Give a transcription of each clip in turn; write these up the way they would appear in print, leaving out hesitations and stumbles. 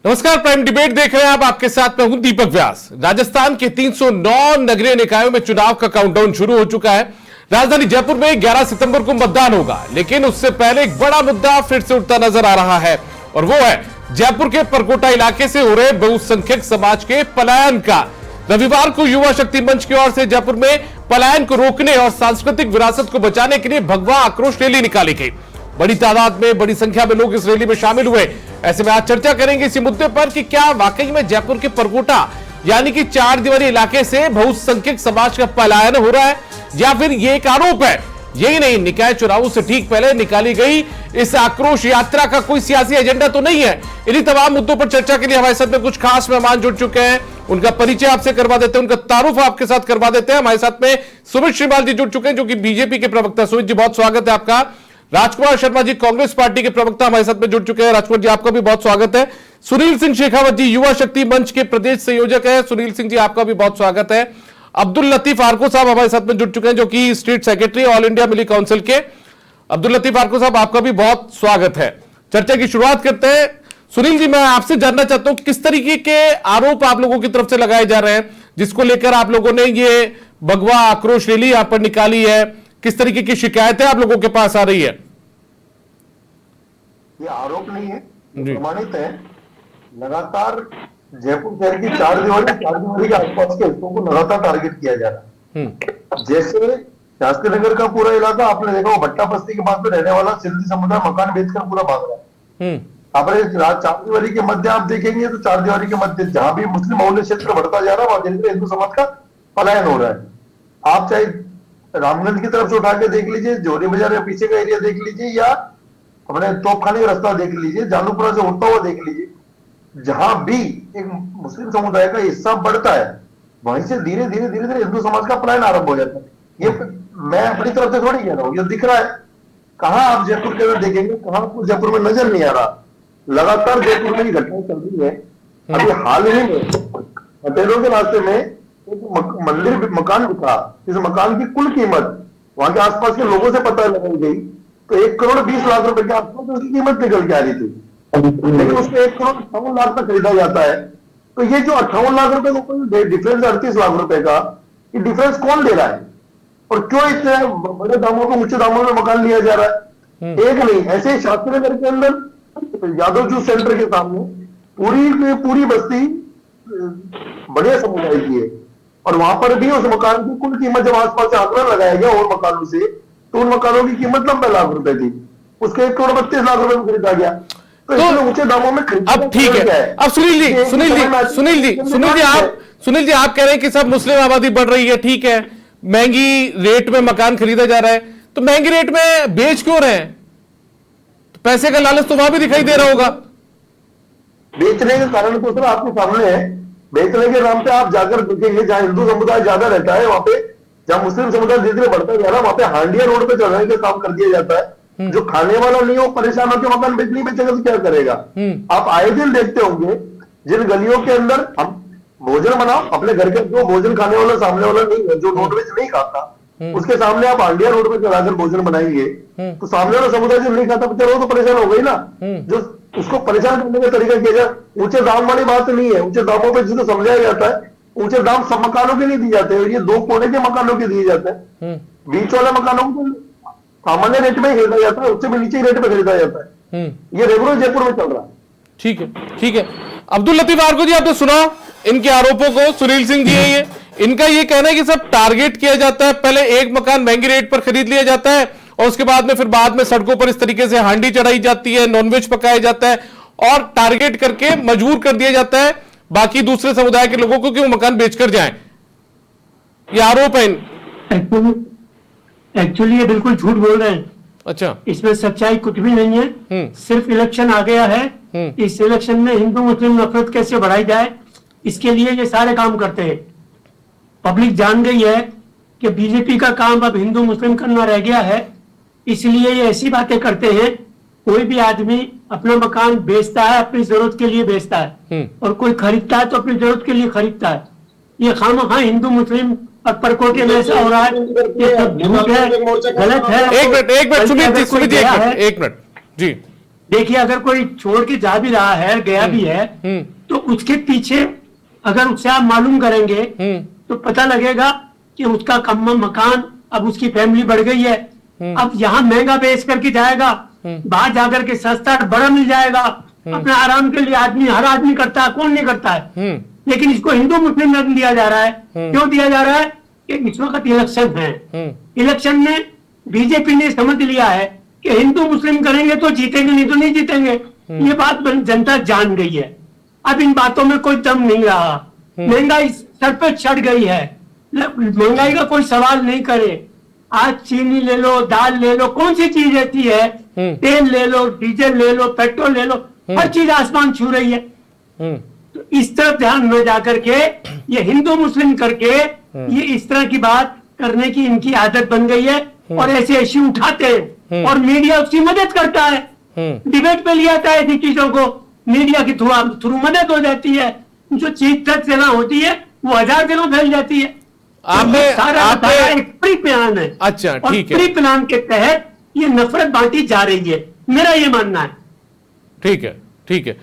नमस्कार, prime debate देख रहे हैं आप। आपके साथ मैं हूं दीपक व्यास। राजस्थान के 309 नगरीय निकायों में चुनाव का काउंटडाउन शुरू हो चुका है। राजधानी जयपुर में 11 सितंबर को मतदान होगा, लेकिन उससे पहले एक बड़ा मुद्दा फिर से उठता नजर आ रहा है और वो है जयपुर के परकोटा इलाके से हो रहे बहुसंख्यक समाज के पलायन का। रविवार को युवा शक्ति मंच की ओर से जयपुर में पलायन को रोकने और सांस्कृतिक विरासत को बचाने के लिए भगवा आक्रोश रैली निकाली गई। बड़ी तादाद में, बड़ी संख्या में लोग इस रैली में शामिल हुए। ऐसे में आज चर्चा करेंगे इसी मुद्दे पर कि क्या वाकई में जयपुर के परकोटा यानी कि चार दीवारी इलाके से बहुसंख्यक समाज का पलायन हो रहा है, या फिर ये एक आरोप है। यही नहीं, निकाय चुनावों से ठीक पहले निकाली गई इस आक्रोश यात्रा का कोई सियासी एजेंडा तो नहीं है। इन्हीं तमाम मुद्दों पर चर्चा के लिए हमारे साथ में कुछ खास मेहमान जुड़ चुके हैं। उनका परिचय आपसे करवा देते हैं, उनका तारुफ आपके साथ करवा देते हैं। हमारे साथ में सुमित श्रीमाल जी जुड़ चुके हैं, जो कि बीजेपी के प्रवक्ता। सुमित जी, बहुत स्वागत है आपका। राजकुमार शर्मा जी, कांग्रेस पार्टी के प्रवक्ता, हमारे साथ में जुड़ चुके हैं। राजकुमार जी, आपका भी बहुत स्वागत है। सुनील सिंह शेखावत जी, युवा शक्ति मंच के प्रदेश संयोजक है। सुनील सिंह जी, आपका भी बहुत स्वागत है। अब्दुल लतीफ आर्को साहब हमारे साथ में जुड़ चुके हैं, जो कि स्टेट सेक्रेटरी ऑल इंडिया मिली काउंसिल के। अब्दुल लतीफ आर्को साहब, आपका भी बहुत स्वागत है। चर्चा की शुरुआत करते हैं। सुनील जी, मैं आपसे जानना चाहता हूं किस तरीके के आरोप आप लोगों की तरफ से लगाए जा रहे हैं, जिसको लेकर आप लोगों ने ये भगवा आक्रोश रैली यहां पर निकाली है। किस तरीके की शिकायतें आप लोगों के पास आ रही है? ये आरोप नहीं है, प्रमाणित है। लगातार जयपुर शहर की चार दीवारी के आसपास के हिस्सों को लगातार टारगेट किया जा रहा है। जैसे शास्त्री नगर का पूरा इलाका आपने देखा, वो भट्टा बस्ती के पास में रहने वाला सिंधी समुदाय मकान बेचकर पूरा भाग रहा है। आपने चार दीवारी के मध्य आप देखेंगे तो चार दीवारी के मध्य जहां भी मुस्लिम बहुल्य क्षेत्र बढ़ता जा रहा है, वहां धीरे धीरे हिंदू समाज का पलायन हो रहा है। आप चाहे रामगंज की तरफ से उठा के देख लीजिए, जोरी बाजार के पीछे का एरिया देख लीजिए, या अपने तोपखाने का रास्ता देख लीजिए, जानूपुरा से उठता हुआ देख लीजिए, जहां भी एक मुस्लिम समुदाय का हिस्सा बढ़ता है, वहीं से धीरे धीरे हिंदू समाज का पलायन आरंभ हो जाता है। ये मैं अपनी तरफ से थोड़ी कह रहा हूँ, ये दिख रहा है। कहाँ आप जयपुर के अंदर देखेंगे, कहाँ आपको जयपुर में नजर नहीं आ रहा। लगातार जयपुर में ये घटनाएं चल रही है। अभी हाल ही में हटेलों के रास्ते में एक मंदिर मकान बिका। इस मकान की कुल कीमत वहां के आसपास के लोगों से पता लगाई गई तो 1,20,00,000 रुपए के आसपास उसकी कीमत निकल के आ रही थी, लेकिन उसको 1,58,00,000 तक खरीदा जाता है। तो ये जो 58 लाख रुपए का डिफरेंस, 38 लाख रुपए का, ये डिफरेंस कौन दे रहा है और क्यों इतने बड़े दामों को, ऊंचे दामों में मकान लिया जा रहा है? एक नहीं, ऐसे शास्त्री नगर के अंदर यादव जूस सेंटर के सामने पूरी बस्ती बढ़िया समुदाय की है, और वहां पर भी उस मकान की कुल कीमत जब आसपास से आंकड़ा लगाया गया और मकानों से, तो उन मकानों की कीमत 90 लाख रुपए थी, उसके 1,32,00,000 रुपए में खरीदा गया। तो ऊंचे दामों में अब ठीक है। अब सुनील जी आप कह रहे हैं कि सब मुस्लिम आबादी बढ़ रही है, ठीक है, महंगी रेट में मकान खरीदा जा रहा है, तो महंगी रेट में बेच क्यों रहे हैं? तो पैसे का लालच तो वहां भी दिखाई दे रहा होगा। बेचने के कारण तो सर आपके सामने है। बेचने के नाम पे आप जाकर देखेंगे, जहां हिंदू समुदाय ज्यादा रहता है, वहां पे, जहां मुस्लिम समुदाय धीरे धीरे बढ़ता जा रहा है, वहां पे हांडिया रोड पे चढ़ाने का काम कर दिया जाता है। जो खाने वाला नहीं हो, परेशान होकर मकान नहीं बेचेगा तो क्या करेगा? आप आए दिन देखते होंगे, जिन गलियों के अंदर हम भोजन बनाओ, अपने घर के जो भोजन खाने वाला सामने वाला नहीं है, जो नॉनवेज नहीं खाता, उसके सामने आप हांडिया रोड पे चढ़ाकर भोजन बनाएंगे, तो सामने वाला समुदाय जो नहीं खाता बेचारा, वो तो परेशान हो गई ना। जो उसको परेशान करने का तरीका किया जाए, ऊंचे दाम वाली बात नहीं है। ऊंचे दामों पे जिसको समझाया जाता है, ऊंचे दाम सब मकानों के नहीं दिए जाते हैं, ये 2 कोने के मकानों के दिए जाते हैं। बीच वाले मकानों को सामान्य रेट में खरीदा जाता है, उससे भी नीचे रेट में खरीदा जाता है। ये रेगुलर जयपुर में चल रहा है। ठीक है, ठीक है। अब्दुल लतीफ आर्को जी, आपने सुना इनके आरोपों को। सुनील सिंह जी है ये, इनका ये कहना है कि सब टारगेट किया जाता है, पहले एक मकान महंगी रेट पर खरीद लिया जाता है और उसके बाद में सड़कों पर इस तरीके से हांडी चढ़ाई जाती है, नॉनवेज पकाया जाता है और टारगेट करके मजबूर कर दिया जाता है बाकी दूसरे समुदाय के लोगों को कि वो मकान बेचकर जाएं। ये आरोप है। एक्चुअली ये बिल्कुल झूठ बोल रहे हैं। अच्छा, इसमें सच्चाई कुछ भी नहीं है। सिर्फ इलेक्शन आ गया है, इस इलेक्शन में हिंदू मुस्लिम नफरत कैसे बढ़ाई जाए, इसके लिए ये सारे काम करते हैं। पब्लिक जान गई है कि बीजेपी का काम अब हिंदू मुस्लिम करना रह गया है, इसलिए ये ऐसी बातें करते हैं। कोई भी आदमी अपना मकान बेचता है, अपनी जरूरत के लिए बेचता है, और कोई खरीदता है तो अपनी जरूरत के लिए खरीदता है। ये खामखा हिंदू मुस्लिम और परकोटे में ऐसा हो रहा है, ये सब झूठ है, गलत है। एक मिनट सुमित जी, एक मिनट जी। देखिए, अगर कोई छोड़ के जा भी रहा है, गया भी है, तो उसके पीछे अगर उससे आप मालूम करेंगे तो पता लगेगा कि उसका मकान, अब उसकी फैमिली बढ़ गई है, अब यहाँ महंगा बेच करके जाएगा, बाहर जाकर के सस्ता बड़ा मिल जाएगा, अपने आराम के लिए हर आदमी करता है, कौन नहीं करता है। लेकिन इसको हिंदू मुस्लिम रंग दिया जा रहा है। क्यों दिया जा रहा है? कि इस वक्त इलेक्शन है, इलेक्शन में बीजेपी ने समझ लिया है कि हिंदू मुस्लिम करेंगे तो जीतेंगे, नहीं तो नहीं जीतेंगे। ये बात जनता जान गई है। अब इन बातों में कोई दम नहीं रहा। महंगाई सर पे चढ़ गई है, महंगाई का कोई सवाल नहीं करे। आज चीनी ले लो, दाल ले लो, कौन सी चीज रहती है, तेल ले लो, डीजल ले लो, पेट्रोल ले लो, हर चीज आसमान छू रही है। तो इस तरफ ध्यान न जाकर के ये हिंदू मुस्लिम करके ये इस तरह की बात करने की इनकी आदत बन गई है और ऐसे इश्यू उठाते हैं और मीडिया उसकी मदद करता है, डिबेट पे ले आता है ऐसी चीजों को, मीडिया की थ्रू मदद हो जाती है। जो चीज 10 दिनों होती है वो 1000 दिनों फैल जाती है। आपने एक प्री प्लान है। अच्छा, ठीक है। प्री प्लान के तहत ये नफरत बांटी जा रही है, मेरा ये मानना है। ठीक है, ठीक है।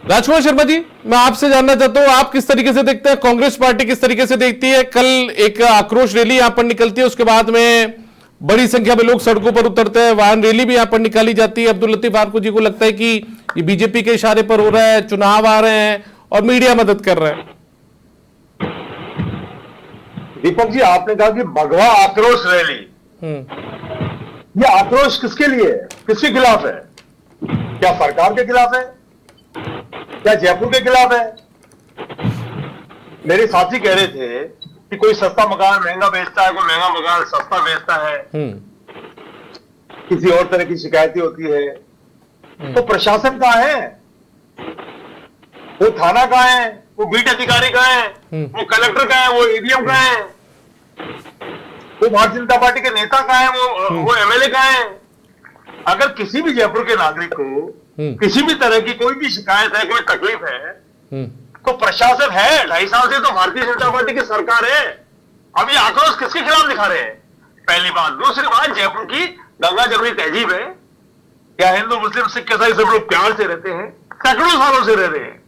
राजकुमार शर्मा जी, मैं आपसे जानना चाहता हूं, आप किस तरीके से देखते हैं, कांग्रेस पार्टी किस तरीके से देखती है? कल एक आक्रोश रैली यहां पर निकलती है, उसके बाद में बड़ी संख्या में लोग सड़कों पर उतरते हैं, वाहन रैली भी यहां पर निकाली जाती है। अब्दुल लतीफ आरको जी को लगता है कि ये बीजेपी के इशारे पर हो रहा है, चुनाव आ रहे हैं और मीडिया मदद कर रहा है। दीपक जी, आपने कहा कि भगवा आक्रोश रैली, ये आक्रोश किसके लिए है, किसके खिलाफ है? क्या सरकार के खिलाफ है? क्या जयपुर के खिलाफ है? मेरे साथी कह रहे थे कि कोई सस्ता मकान महंगा बेचता है, कोई महंगा मकान सस्ता बेचता है, किसी और तरह की शिकायतें होती है। तो प्रशासन कहां है? वो थाना कहां है? वो बीट अधिकारी कहां है? वो कलेक्टर कहां है? वो ईडीएम कहां है? वो भारतीय जनता पार्टी के नेता कहां है? वो एमएलए कहां है? अगर किसी भी जयपुर के नागरिक को किसी भी तरह की कोई भी शिकायत है, कोई तकलीफ है, तो प्रशासन है। 2.5 साल से तो भारतीय जनता पार्टी की सरकार है। अब ये आक्रोश किसके खिलाफ दिखा रहे हैं? पहली बात। दूसरी बात, जयपुर की गंगा जमुनी तहजीब है। क्या हिंदू मुस्लिम सिख ईसाई सब लोग प्यार से रहते हैं? सैकड़ों सालों से रह रहे हैं।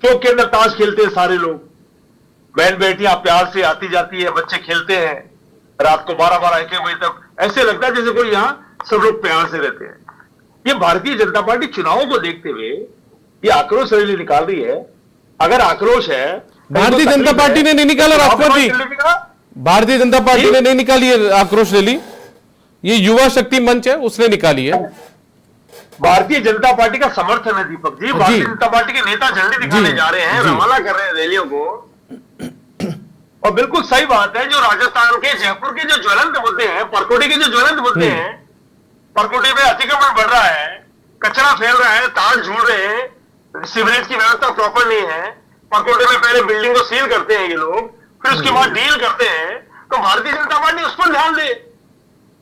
चौक के अंदर ताश खेलते हैं सारे लोग, बहन बेटियां प्यार से आती जाती है, बच्चे खेलते हैं रात को 12-12 1 बजे तक। ऐसे लगता है जैसे कोई यहां सब लोग प्यार से रहते हैं। ये भारतीय जनता पार्टी चुनावों को देखते हुए ये आक्रोश रैली निकाल रही है। अगर आक्रोश है, भारतीय जनता पार्टी ने नहीं निकाला राष्ट्रपति जी, भारतीय जनता पार्टी ने नहीं निकाली है आक्रोश रैली, ये युवा शक्ति मंच है उसने निकाली है। भारतीय जनता पार्टी का समर्थन है दीपक जी। भारतीय जनता पार्टी के नेता झंडे दिखाने जा रहे हैं, रवाना कर रहे हैं रैलियों को। और बिल्कुल सही बात है, जो राजस्थान के जयपुर के जो ज्वलंत मुद्दे हैं, परकोटी के जो ज्वलंत मुद्दे हैं, परकोटी में अतिक्रमण बढ़ रहा है, कचरा फैल रहा है, तार झूल रहे हैं, सीवरेज की व्यवस्था प्रॉपर नहीं है। परकोटे में पहले बिल्डिंग को सील करते हैं ये लोग, फिर उसके बाद डील करते हैं। तो भारतीय जनता पार्टी उस पर ध्यान दे।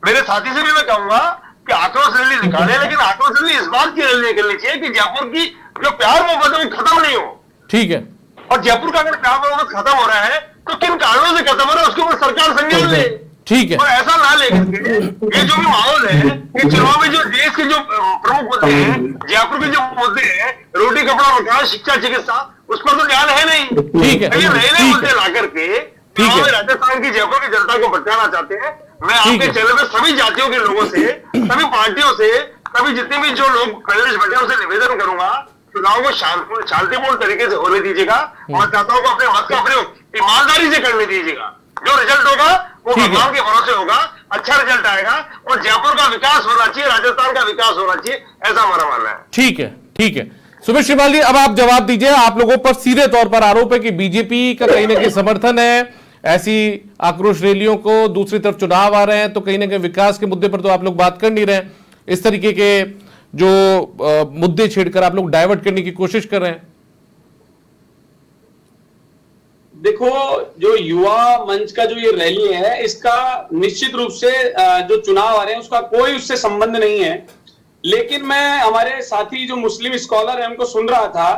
मेरे साथी से भी मैं कहूंगा कि आक्रोश रैली निकाले, लेकिन आक्रोश रैली इस बात की रैली निकलनी चाहिए कि जयपुर की जो प्यार मोहब्बत है वो खत्म नहीं हो। ठीक है। और जयपुर का अगर प्यार मोहब्बत खत्म हो रहा है तो किन कारणों से खत्म हो रहा है उसके ऊपर सरकार संज्ञान ले। ठीक है। और ऐसा ना लेकर ये जो भी माहौल है कि चुनाव में जो देश के जो प्रमुख मुद्दे हैं, जयपुर के जो मुद्दे हैं, रोटी कपड़ा मकान शिक्षा चिकित्सा, उस पर तो ध्यान है नहीं। ठीक है। ये नए नए मुद्दे ला करके राजस्थान की जयपुर की जनता को भटकाना चाहते हैं। मैं आपके चैनल में सभी जातियों के लोगों से, सभी पार्टियों से, सभी जितने भी जो लोग पैनलिस्ट बैठे हैं उनसे निवेदन करूंगा, चुनाव को शांतिपूर्ण तरीके से होने दीजिएगा। मतदाताओं को अपने मत का प्रयोग ईमानदारी से करने दीजिएगा। जो रिजल्ट होगा वो भगवान के भरोसे होगा, अच्छा रिजल्ट आएगा और जयपुर का विकास होना चाहिए, राजस्थान का विकास होना चाहिए, ऐसा हमारा मानना है। ठीक है, ठीक है। सुमित श्रीवाल जी, अब आप जवाब दीजिए। आप लोगों पर सीधे तौर पर आरोप है कि बीजेपी का कहीं ना कहीं समर्थन है ऐसी आक्रोश रैलियों को, दूसरी तरफ चुनाव आ रहे हैं तो कहीं ना कहीं विकास के मुद्दे पर तो आप लोग बात कर नहीं रहे, इस तरीके के जो मुद्दे छेड़कर आप लोग डाइवर्ट करने की कोशिश कर रहे हैं। देखो, जो युवा मंच का जो ये रैली है, इसका निश्चित रूप से जो चुनाव आ रहे हैं उसका कोई उससे संबंध नहीं है। लेकिन मैं हमारे साथी जो मुस्लिम स्कॉलर हैं उनको सुन रहा था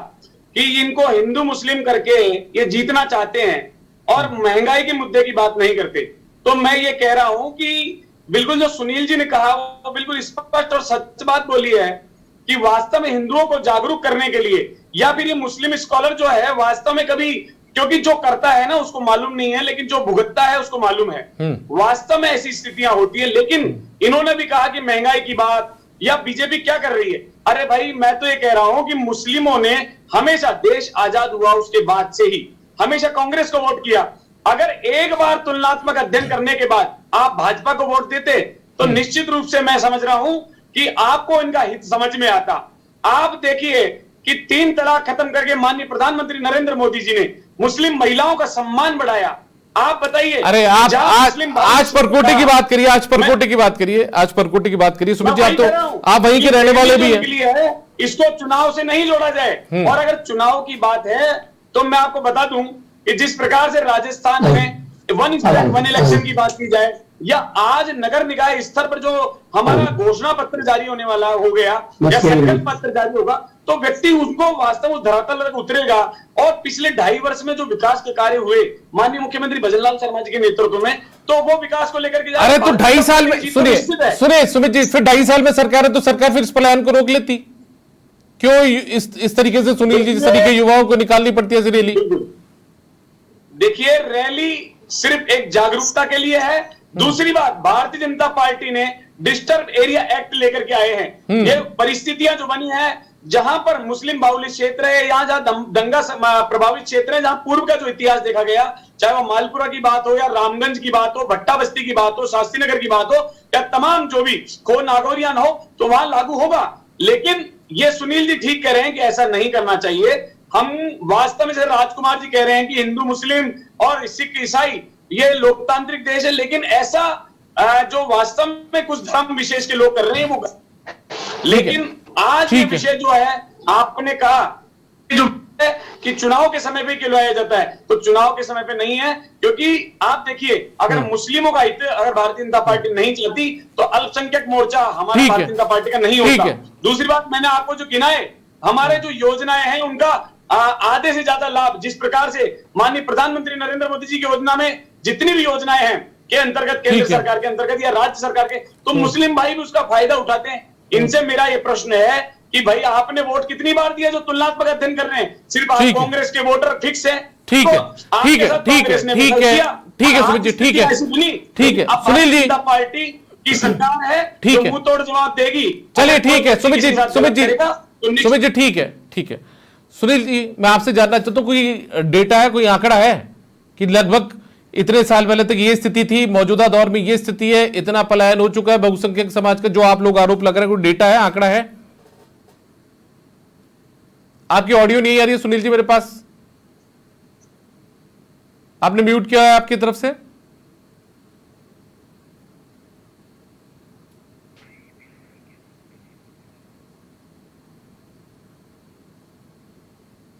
कि इनको हिंदू मुस्लिम करके ये जीतना चाहते हैं और महंगाई के मुद्दे की बात नहीं करते। तो मैं ये कह रहा हूं कि बिल्कुल जो सुनील जी ने कहा वो बिल्कुल स्पष्ट और सच बात बोली है कि वास्तव में हिंदुओं को जागरूक करने के लिए, या फिर ये मुस्लिम स्कॉलर जो है वास्तव में कभी, क्योंकि जो करता है ना उसको मालूम नहीं है, लेकिन जो भुगतता है उसको मालूम है। वास्तव में ऐसी स्थितियां होती है। लेकिन इन्होंने भी कहा कि महंगाई की बात, या बीजेपी क्या कर रही है। अरे भाई, मैं तो ये कह रहा हूं कि मुस्लिमों ने हमेशा, देश आजाद हुआ उसके बाद से ही हमेशा कांग्रेस को वोट किया। अगर एक बार तुलनात्मक अध्ययन करने के बाद आप भाजपा को वोट देते तो निश्चित रूप से मैं समझ रहा हूं कि आपको इनका हित समझ में आता। आप देखिए कि 3 तलाक खत्म करके माननीय प्रधानमंत्री नरेंद्र मोदी जी ने मुस्लिम महिलाओं का सम्मान बढ़ाया। आप बताइए। अरे आप आज परकोटे की बात करिए, आज परकोटे की बात करिए, आज परकोटे की बात करिए। सुमित जी, आप वहीं के रहने वाले भी हैं। इसको चुनाव से नहीं जोड़ा जाए। और अगर चुनाव की बात है तो मैं आपको बता दूं कि जिस प्रकार से राजस्थान में वन इलेक्शन की बात की जाए, या आज नगर निकाय स्तर पर जो हमारा घोषणा पत्र जारी होने वाला हो गया या संकल्प पत्र जारी होगा, तो व्यक्ति उसको वास्तव में धरातल तक उतरेगा। और पिछले 2.5 वर्ष में जो विकास के कार्य हुए माननीय मुख्यमंत्री भजनलाल शर्मा जी के नेतृत्व में, तो वो विकास को लेकर के अरे तो 2.5 साल में, सुनिए सुमित जी, फिर 2.5 साल में सरकार है तो सरकार फिर इस पलायन को रोक लेती। क्यों इस तरीके से सुनील जी, जिस तरीके युवाओं को निकालनी पड़ती है रैली? देखिए, रैली सिर्फ एक जागरूकता के लिए है। दूसरी बात, भारतीय जनता पार्टी ने डिस्टर्ब एरिया एक्ट लेकर के आए हैं। ये परिस्थितियां जो बनी है, जहां पर मुस्लिम बाहुल्य क्षेत्र है, यहां जहां दंगा प्रभावित क्षेत्र है, जहां पूर्व का जो इतिहास देखा गया, चाहे वो मालपुरा की बात हो या रामगंज की बात हो, भट्टा बस्ती की बात हो, शास्त्री नगर की बात हो, या तमाम जो भी खो नागौरियान हो, तो वहां लागू होगा। लेकिन ये सुनील जी ठीक कह रहे हैं कि ऐसा नहीं करना चाहिए। हम वास्तव में जैसे राजकुमार जी कह रहे हैं कि हिंदू मुस्लिम और सिख ईसाई ये लोकतांत्रिक देश है, लेकिन ऐसा जो वास्तव में कुछ धर्म विशेष के लोग कर रहे हैं वो, लेकिन आज ये विषय जो है, आपने कहा जो कि चुनाव के समय पे खिलवाया जाता है, तो चुनाव के समय पे नहीं है। क्योंकि आप देखिए, अगर मुस्लिमों का हित अगर भारतीय जनता पार्टी नहीं चलती तो अल्पसंख्यक मोर्चा हमारा भारतीय जनता पार्टी का नहीं होता। दूसरी बात, मैंने आपको जो गिनाए हमारे जो योजनाएं हैं उनका आधे से ज्यादा लाभ, जिस प्रकार से माननीय प्रधानमंत्री नरेंद्र मोदी जी की योजना में जितनी भी योजनाएं हैं के अंतर्गत, केंद्र सरकार के अंतर्गत या राज्य सरकार के, तो मुस्लिम भाई भी उसका फायदा उठाते हैं। इनसे मेरा ये प्रश्न है कि भाई आपने वोट कितनी बार दिया जो तुलनात्मक अध्ययन कर रहे हैं? सिर्फ आप कांग्रेस के वोटर फिक्स है। ठीक है, ठीक है, ठीक है, ठीक है, ठीक है सुमित जी, ठीक है, ठीक है सुनील जी, पार्टी की सरकार है, ठीक है, मुंह तोड़ जवाब देगी। चलिए ठीक है सुमित जी, सुमित जी, ठीक है, ठीक है। सुनील जी, मैं आपसे जानना चाहता हूं, कोई डेटा है, कोई आंकड़ा है कि लगभग इतने साल पहले तक ये स्थिति थी, मौजूदा दौर में ये स्थिति है, इतना पलायन हो चुका है बहुसंख्यक समाज का, जो आप लोग आरोप लगा रहे हैं, कोई डेटा है, आंकड़ा है? आपकी ऑडियो नहीं आ रही है सुनील जी मेरे पास, आपने म्यूट किया है आपकी तरफ से।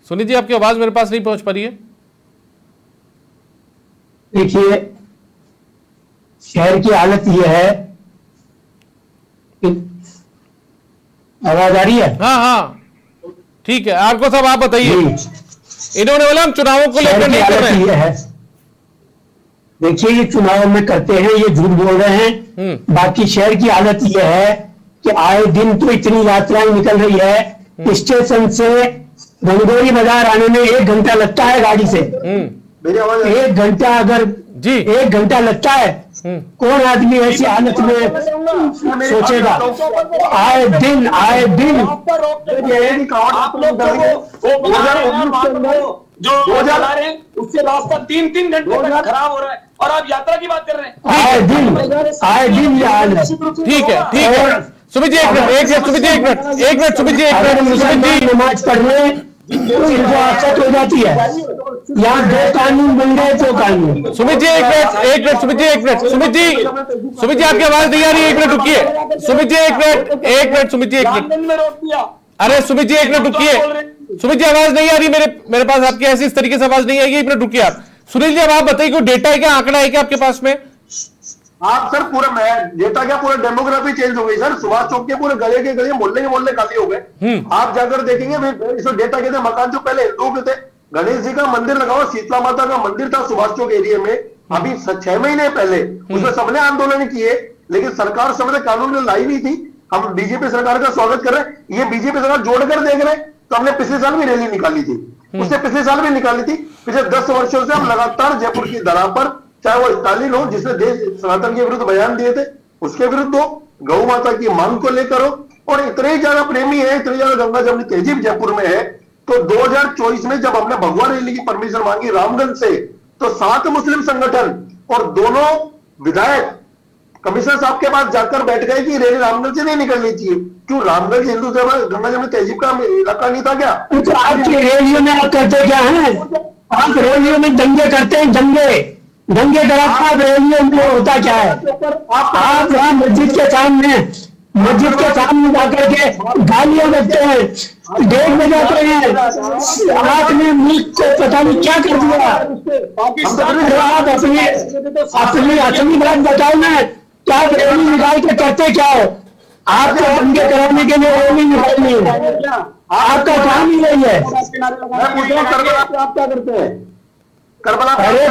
सुनील जी, आपकी आवाज मेरे पास नहीं पहुंच पा रही है। देखिए, शहर की हालत यह है कि, आवाज आ रही है? हाँ हाँ ठीक है, आपको सब आप बताइए। इन्होंने बोला हम चुनावों को लेकर नहीं कर रहे हैं। देखिए, ये चुनाव में करते हैं, ये झूठ बोल रहे हैं। बाकी शहर की हालत यह है कि आए दिन तो इतनी यात्राएं निकल रही है, स्टेशन से रंगोली बाजार आने में 1 घंटा लगता है गाड़ी से। 1 घंटा, अगर जी 1 घंटा लगता है, कौन आदमी ऐसी हालत में सोचेगा? आए दिन आप लोग जो चला रहे हैं उससे रास्ता 3-3 घंटे तक खराब हो रहा है, और आप यात्रा की बात कर रहे हैं। आए दिन ये हालत। ठीक है, ठीक है सुमित जी, एक मिनट सुमित जी, एक मिनट सुमित जी, नमाज पढ़ने हो जाती है। यहाँ 2 कानून बन गए, 2 कानून। सुमित जी, एक मिनट सुमित जी, सुमित जी आपकी आवाज नहीं आ रही है, 1 मिनट रुकिए सुमित जी, 1 मिनट सुमित जी, 1 मिनट। अरे सुमित जी, 1 मिनट रुकिए सुमित जी, आवाज नहीं आ रही मेरे पास आपकी, ऐसी इस तरीके से आवाज नहीं आएगी। 1 मिनट रुकिए आप। सुनील जी, अब आप बताइए, कोई डेटा है क्या, आंकड़ा है क्या आपके पास में? आप सर, पूरा डेटा क्या, पूरा डेमोग्राफी चेंज हो गई सर। सुभाष चौक के पूरे गले के गले, मोहल्ले के मोहल्ले खाली हो गए। आप जाकर देखेंगे, इसमें डेटा के थे, मकान जो पहले हिंदुओं के थे, गणेश जी का मंदिर लगा हुआ, शीतला माता का मंदिर था सुभाष चौक एरिया में, अभी 6 महीने पहले उसमें सबने आंदोलन किए लेकिन सरकार उस समय कानून लाई नहीं थी। हम बीजेपी सरकार का स्वागत कर रहे हैं। ये बीजेपी सरकार जोड़कर देख रहे हैं। तो हमने पिछले साल भी रैली निकाली थी, उससे पिछले साल भी निकाली थी। पिछले 10 वर्षों से हम लगातार जयपुर की धरा पर, चाहे वो स्टालिन हो जिसने देश सनातन के विरुद्ध बयान दिए थे उसके विरुद्ध हो, गौ माता की मांग को लेकर हो, और इतने ज्यादा प्रेमी है, इतनी ज्यादा गंगा जमुनी तहजीब जयपुर में है। तो 2024 में जब हमने भगवा रैली की परमिशन मांगी रामगंज से, तो 7 मुस्लिम संगठन और दोनों विधायक कमिश्नर साहब के पास जाकर बैठ गए कि रैली रामगंज से नहीं निकलनी चाहिए। क्यों? रामगंज हिंदू गंगा जमुनी तहजीब का इलाका नहीं था क्या? तो आपकी रैलियों में आप करते क्या है? आप रैलियों में दंगे करते हैं, दंगे कराते आप रैलियों में, होता क्या है? आप वहाँ मस्जिद के सामने जाकर के गालियां बजते हैं, डेग बजाते हैं, आपने मुल्क को पता नहीं क्या कर दिया। आप अपनी असली बात बताओ ना, क्या रैली निकाल के करते क्या हो? आपको दंगे कराने के लिए रैली निकालनी है, आपका काम ही नहीं है। आप क्या करते हैं अरे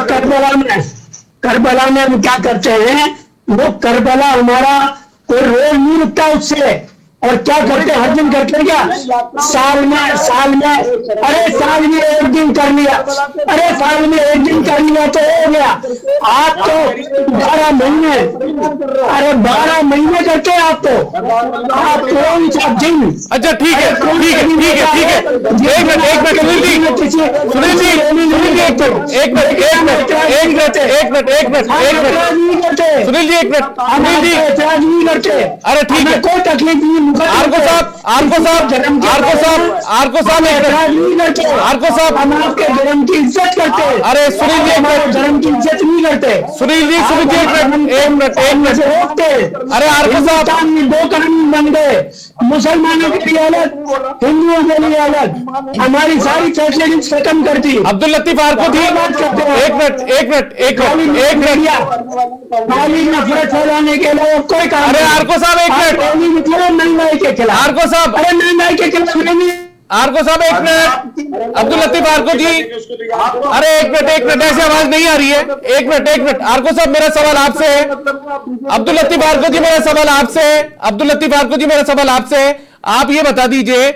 करबला में हम क्या करते हैं? वो करबला हमारा कोई रोज नहीं रुकता उससे। और क्या करते हैं? हर दिन करते हैं क्या? साल में साल में एक दिन कर लिया, साल में एक दिन कर लिया तो हो गया। आप तो 12 महीने, 12 महीने करते हैं आप तो। आप कौन सा दिन? अच्छा ठीक है। सुनील जी एक मिनट। अरे ठीक है, कोई तकलीफ नहीं। आरको साहब हम आपके धर्म की इज्जत करते हैं। अरे सुनील जी धर्म की इज्जत नहीं करते। सुनील जी एक मिनट रोकते। अरे आरको साहब, 2 कानून बन गए, मुसलमानों के लिए अलग, हिंदुओं के लिए अलग। हमारी सारी फैसिलिटीज खत्म कर दी। अब्दुल लतीफ आरको जी एक मिनट खाली नफरत फैलाने के लिए कोई काम। अरे आरको साहब एक मिनट। महंगाई के खिलाफ। आरको साहब, अरे महंगाई के खिलाफ नहीं। आरको साहब एक मिनट। अब्दुल लतीफ आरको जी, अरे एक मिनट, ऐसे आवाज नहीं आ रही है। एक मिनट आरको साहब, मेरा सवाल आपसे है। अब्दुल लतीफ आरको जी मेरा सवाल आपसे है। आप ये बता दीजिए,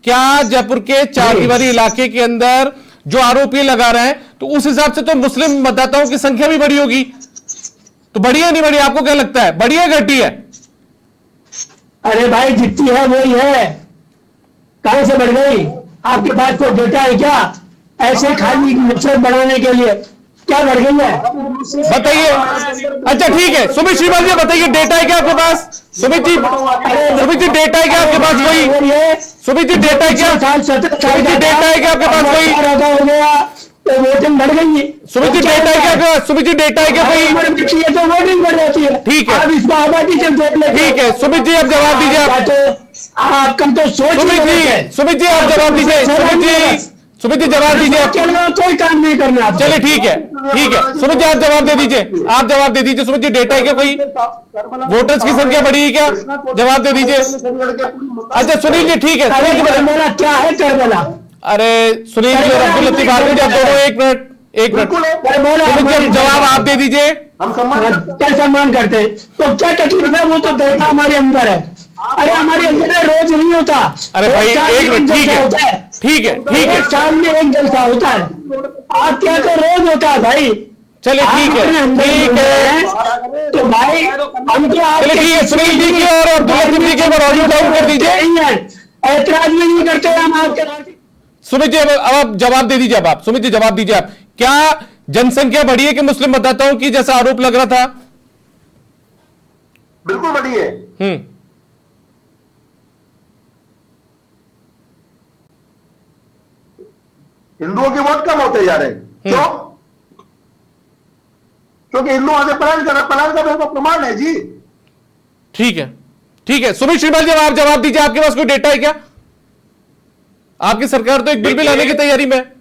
क्या जयपुर के चारदीवारी इलाके के अंदर जो आरोप ये लगा रहे हैं, तो उस हिसाब से तो मुस्लिम मतदाताओं की संख्या भी बड़ी होगी, तो बड़ी है नहीं बड़ी? आपको क्या लगता है, बड़ी है घटी है? अरे भाई जितनी है वही है, कहां से बढ़ गई? आपके पास कोई डेटा है क्या? ऐसे खाली नफरत बढ़ाने के लिए क्या बढ़ गई है? बताइए। अच्छा ठीक है, सुमित श्रीवाल जी बताइए, डेटा है क्या आपके पास? सुमित जी डेटा है क्या आपके पास? वही सुमित जी डेटा है क्या? डेटा है क्या आपके पास? वही हो गया तो वोटिंग बढ़ गई है। सुमित जी डेटा है क्या? सुमित जी डेटा है क्या? वही तो वोटिंग बढ़ जाती है। ठीक है, अब इसको आबादी से जोड़ लेते। ठीक है सुमित जी, आप जवाब दीजिए। आपका तो सोच। सुमित जी आप जवाब दीजिए। सुमित जी जवाब दीजिए। कोई काम नहीं करना। चलिए ठीक है सुमित जी आप जवाब दे दीजिए। सुमित जी डेटा है क्या? कोई वोटर्स की संख्या बढ़ी है क्या? जवाब दे दीजिए। अच्छा सुनील जी ठीक है। करबला क्या है? करबला, अरे सुनील जी और अब्दुल लतीफ आरको जी आप दोनों एक मिनट जवाब आप दे दीजिए। हम सम्मान करते हैं तो क्या तकलीफ है? वो तो डेटा हमारे अंदर है। अरे हमारे अंदर रोज नहीं होता। अरे भाई एक मिनट, ठीक है साल में एक जलसा होता है। आप क्या तो रोज होता है भाई। चलिए ठीक है तो भाई हम चलिए ठीक है। सुनील जी की और अब्दुल लतीफ जी के ऑडियो डाउन कर दीजिए। ऐतराज भी नहीं करते हम आपके। सुमित जी अब आप जवाब दे दीजिए। आप सुमित जी जवाब दीजिए। आप क्या जनसंख्या बढ़ी है कि मुस्लिम मतदाताओं की, जैसा आरोप लग रहा था? बिल्कुल बढ़ी है। हिंदुओं के वोट कम होते जा रहे हैं। क्यों? क्योंकि हिंदू वहां से पलायन कर रहे हैं। पलायन का प्रमाण है जी। ठीक है सुमित श्रीवाल जी आप जवाब दीजिए। आपके पास कोई डेटा है क्या? आपकी सरकार तो एक बिल भी लाने की तैयारी में है।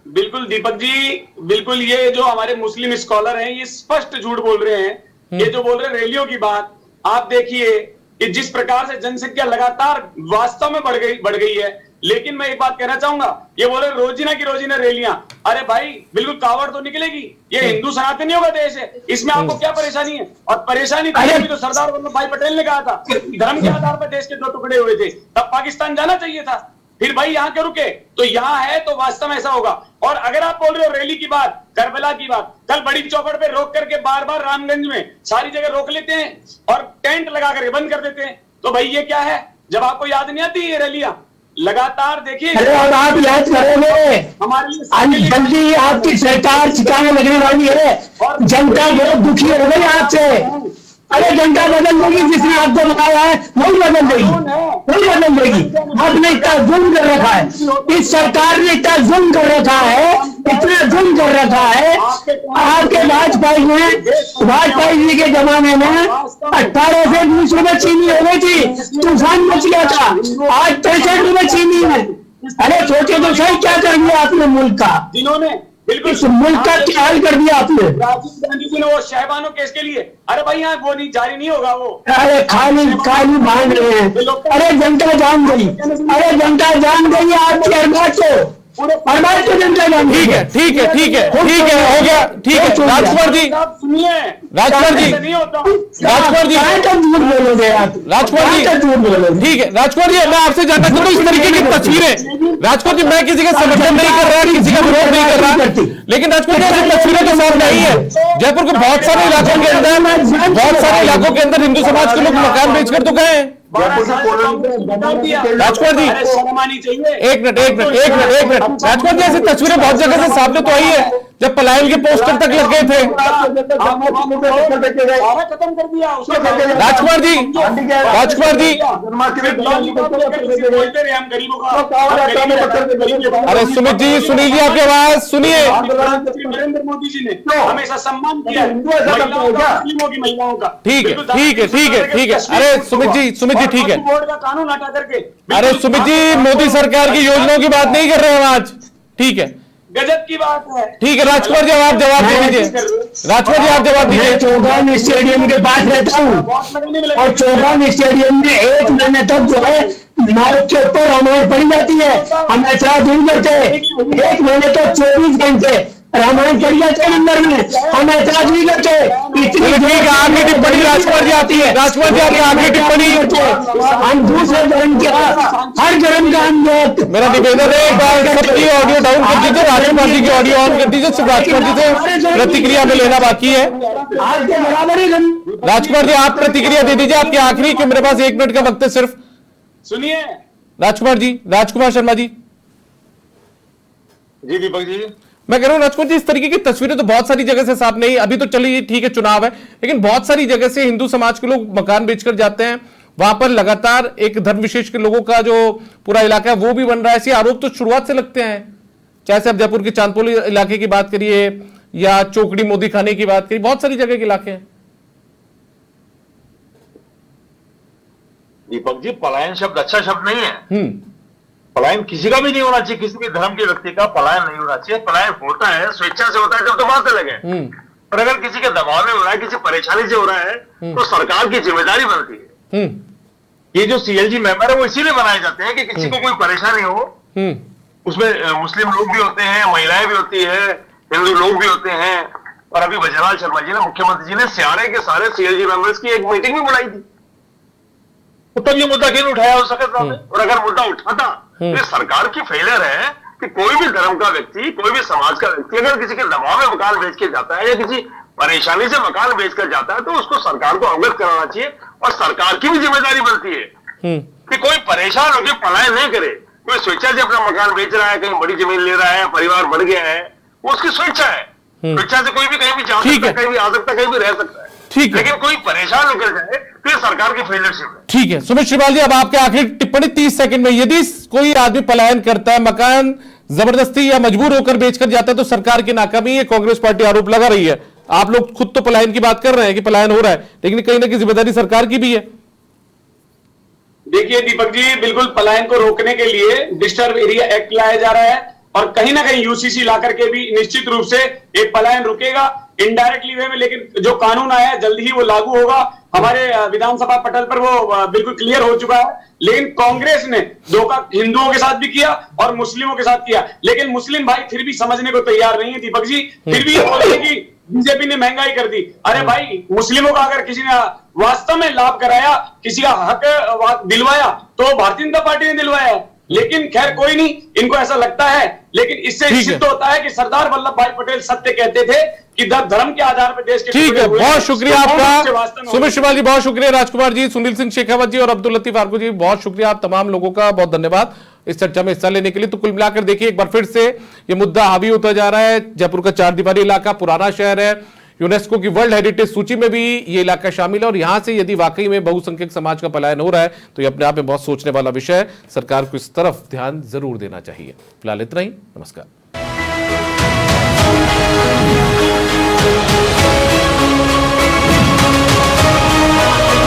बिल्कुल दीपक जी, बिल्कुल ये जो हमारे मुस्लिम स्कॉलर हैं ये स्पष्ट झूठ बोल रहे हैं। ये जो बोल रहे हैं रैलियों की बात, आप देखिए कि जिस प्रकार से जनसंख्या लगातार वास्तव में बढ़ गई है। लेकिन मैं एक बात कहना चाहूंगा, ये बोले रोजीना की रोजीना रैलियां, अरे भाई बिल्कुल कावड़ तो निकलेगी। ये हिंदू सनातनियों का देश है, इसमें आपको क्या परेशानी है? और परेशानी भी तो सरदार वल्लभ भाई पटेल ने कहा था, धर्म के आधार पर देश के दो टुकड़े हुए थे, तब पाकिस्तान जाना चाहिए था। फिर भाई यहाँ क्यों रुके? तो यहाँ है तो वास्तव में ऐसा होगा। और अगर आप बोल रहे हो रैली की बात, करबला की बात, कल बड़ी चौखट पे रोक करके बार बार रामगंज में सारी जगह रोक लेते हैं और टेंट लगा कर बंद कर देते हैं। तो भाई ये क्या है? जब आपको याद नहीं आती ये रैलियां लगातार देखिए। अरे और आप याद करोगे, हमारे जल्दी आपकी सरकार ठिकाने लगने वाली है, जनता बहुत दुखी हो गई आपसे। अरे जनता बदल देगी, जिसने आपको बताया है वही बदल देगी, वही बदल देगी। आपने इतना जुल्म कर रखा है, इस सरकार ने इतना जुल्म कर रखा है, इतना जुल्म कर रखा है। आपके वाजपेयी जी के जमाने में 18 से 20 रुपए चीनी हो गई थी, तूफान मच गया था। आज 63 रुपए चीनी है। अरे सोचे तो सही, क्या कर दिया आपने मुल्क का, जिन्होंने बिल्कुल इस मुल्क का क्या हाल कर दिया आपने। राजीव गांधी जी ने वो शहबानो केस के लिए, अरे भाई यहाँ वो नहीं जारी नहीं होगा वो। अरे खाली भाग रहे हैं। अरे जनता जान गई, अरे जनता जान गई आपकी अरबाज को, अरबाज को जनता जान गई। ठीक है, ठीक है, ठीक है, ठीक है, हो गया, ठीक है। राजकुमार जी, सुनिए, राजकुमार जी, नहीं होता। राजकुमार जी, झूठ बोलोगे आप, राजकुमार जी, झूठ बोलोगे। ठीक है। राजकुमार जी, मैं आपसे जानना चाहता हूँ इस तरीके की तस्वीरें, राजकुमार जी, मैं किसी का समर्थन नहीं कर रहा, किसी का विरोध नहीं कर रहा, लेकिन राजकुमार जी ऐसी तस्वीरें तो सामने आई है। जयपुर के बहुत सारे इलाकों के अंदर हिंदू समाज के लोग मकान बेचकर तो गए हैं। राजकुमार जी, एक मिनट, राजकुमार जी, ऐसी तस्वीरें बहुत जगह से सामने तो आई है, जब पलायन के पोस्टर तक लग गए थे। खत्म कर दिया राजकुमार जी, बोलते रहे हम गरीबों का। अरे सुमित जी, सुनील आपकी आवाज सुनिए। नरेंद्र मोदी जी ने हमेशा सम्मान किया मुस्लिमों की महिलाओं का। ठीक है, ठीक है। अरे सुमित जी, ठीक है। बोर्ड का कानून हटा करके, अरे सुमित जी, मोदी सरकार की योजनाओं की बात नहीं कर रहे हैं आज, ठीक है, गजब की बात है। ठीक है। राजकुमार जी, आप जवाब दे दीजिए। राजकुमार जी, आप जवाब दीजिए। चौगान स्टेडियम के पास रहता हूँ और चौगान स्टेडियम में 1 महीने तक जो है माइक के ऊपर रामायण पढ़ी जाती है। हम ऐसा दिन करते 1 महीने तक 24 घंटे रामायण पढ़ी जाते हैं अंदर में, हम ऐसा नहीं करते। इतनी ठीक है, आखिरी टिप्पणी राजकुमार जी आती है। राजकुमार जी, आपकी आखिरी टिप्पणी। हम दूसरे धर्म के हर धर्म का हम मेरा निवेदन है, एक बार सबकी ऑडियो डाउन कर दीजिए, राजकुमार जी की ऑडियो ऑन कर दीजिए, सिर्फ राजकुमार जी से प्रतिक्रिया में लेना बाकी है। आपके बराबर ही राजकुमार जी, आप प्रतिक्रिया दे दीजिए, आपकी आखिरी, कि मेरे पास 1 मिनट का वक्त है सिर्फ। सुनिए राजकुमार जी, राजकुमार शर्मा जी। जी दीपक जी, मैं कह रहा हूं राजकुमार जी, इस तरीके की तस्वीरें तो बहुत सारी जगह से सामने आई। अभी तो चलिए ठीक है, चुनाव है, लेकिन बहुत सारी जगह से हिंदू समाज के लोग मकान बेचकर जाते हैं। वहां पर लगातार एक धर्म विशेष के लोगों का जो पूरा इलाका है वो भी बन रहा है। ऐसे आरोप तो शुरुआत से लगते हैं, चाहे से आप जयपुर के चांदपोली इलाके की बात करिए या चौकड़ी मोदी खाने की बात करिए, बहुत सारी जगह के इलाके हैं। दीपक जी, पलायन शब्द अच्छा शब्द नहीं है। पलायन किसी का भी नहीं होना चाहिए, किसी भी धर्म के व्यक्ति का पलायन नहीं होना चाहिए। पलायन होता है, स्वेच्छा से होता है, जब तो बात अलग है। और अगर किसी के दबाव में हो रहा है, किसी परेशानी से हो रहा है, तो सरकार की जिम्मेदारी बनती है। ये जो सीएलजी मेंबर है वो इसीलिए बनाए जाते हैं कि किसी को कोई परेशानी हो। उसमें मुस्लिम लोग भी होते हैं, महिलाएं भी होती है, हिंदू लोग भी होते हैं। और अभी वजराल शर्मा जी ने, मुख्यमंत्री जी ने सारे के सारे सीएलजी मेंबर्स की एक मीटिंग भी बुलाई थी। तब ये मुद्दा क्यों उठाया हो सकता है? और अगर मुद्दा उठाता तो ये सरकार की फेलियर है कि कोई भी धर्म का व्यक्ति, कोई भी समाज का व्यक्ति अगर किसी के दबाव में मकान बेच के जाता है या किसी परेशानी से मकान बेच कर जाता है, तो उसको सरकार को अवगत कराना चाहिए। और सरकार की भी जिम्मेदारी बनती है कि कोई परेशान होकर पलायन नहीं करे। कोई स्वेच्छा से अपना मकान बेच रहा है, कहीं बड़ी जमीन ले रहा है, परिवार बढ़ गया है, वो उसकी स्वेच्छा है। स्वेच्छा से कोई भी कहीं भी जा सकता है, कहीं भी आ सकता है, कहीं भी रह सकता है। ठीक है, लेकिन कोई परेशान होकर जाए तो ये सरकार की फेलियरशिप है। ठीक है। सुमित श्रीवाल जी, अब आपके आखिरी टिप्पणी 30 सेकंड में। यदि कोई आदमी पलायन करता है, मकान जबरदस्ती या मजबूर होकर बेचकर जाता है, तो सरकार की नाकामी है। कांग्रेस पार्टी आरोप लगा रही है। आप लोग खुद तो पलायन की बात कर रहे हैं कि पलायन हो रहा है, लेकिन कहीं ना कहीं जिम्मेदारी सरकार की भी है। देखिए दीपक जी, बिल्कुल पलायन को रोकने के लिए डिस्टर्ब एरिया एक्ट लाया जा रहा है और कहीं ना कहीं यूसीसी ला करके भी निश्चित रूप से एक पलायन रुकेगा। इनडायरेक्टली वे में, लेकिन जो कानून आया है जल्दी ही वो लागू होगा। हमारे विधानसभा पटल पर वो बिल्कुल क्लियर हो चुका है। लेकिन कांग्रेस ने धोखा हिंदुओं के साथ भी किया और मुस्लिमों के साथ किया, लेकिन मुस्लिम भाई फिर भी समझने को तैयार नहीं है दीपक जी। फिर भी ये बोल रहे हैं कि बीजेपी ने महंगाई कर दी। अरे भाई, मुस्लिमों का अगर किसी ने वास्तव में लाभ कराया, किसी का हक दिलवाया, तो भारतीय जनता पार्टी ने दिलवाया है। लेकिन खैर कोई नहीं, इनको ऐसा लगता है, लेकिन इससे सिद्ध होता है कि सरदार वल्लभ भाई पटेल सत्य कहते थे कि धर्म के आधार पर देश के ठीक है। बहुत शुक्रिया आपका सुमित शिवाल जी, बहुत शुक्रिया राजकुमार जी, सुनील सिंह शेखावत जी और अब्दुल लतीफ आर्को जी, बहुत शुक्रिया आप तमाम लोगों का, बहुत धन्यवाद इस चर्चा में हिस्सा लेने के लिए। तो कुल मिलाकर देखिए एक बार फिर से ये मुद्दा हावी होता जा रहा है। जयपुर का चार दीवारी इलाका पुराना शहर है, यूनेस्को की वर्ल्ड हेरिटेज सूची में भी ये इलाका शामिल है और यहां से यदि वाकई में बहुसंख्यक समाज का पलायन हो रहा है तो ये अपने आप में बहुत सोचने वाला विषय है। सरकार को इस तरफ ध्यान जरूर देना चाहिए। फिलहाल इतना ही, नमस्कार।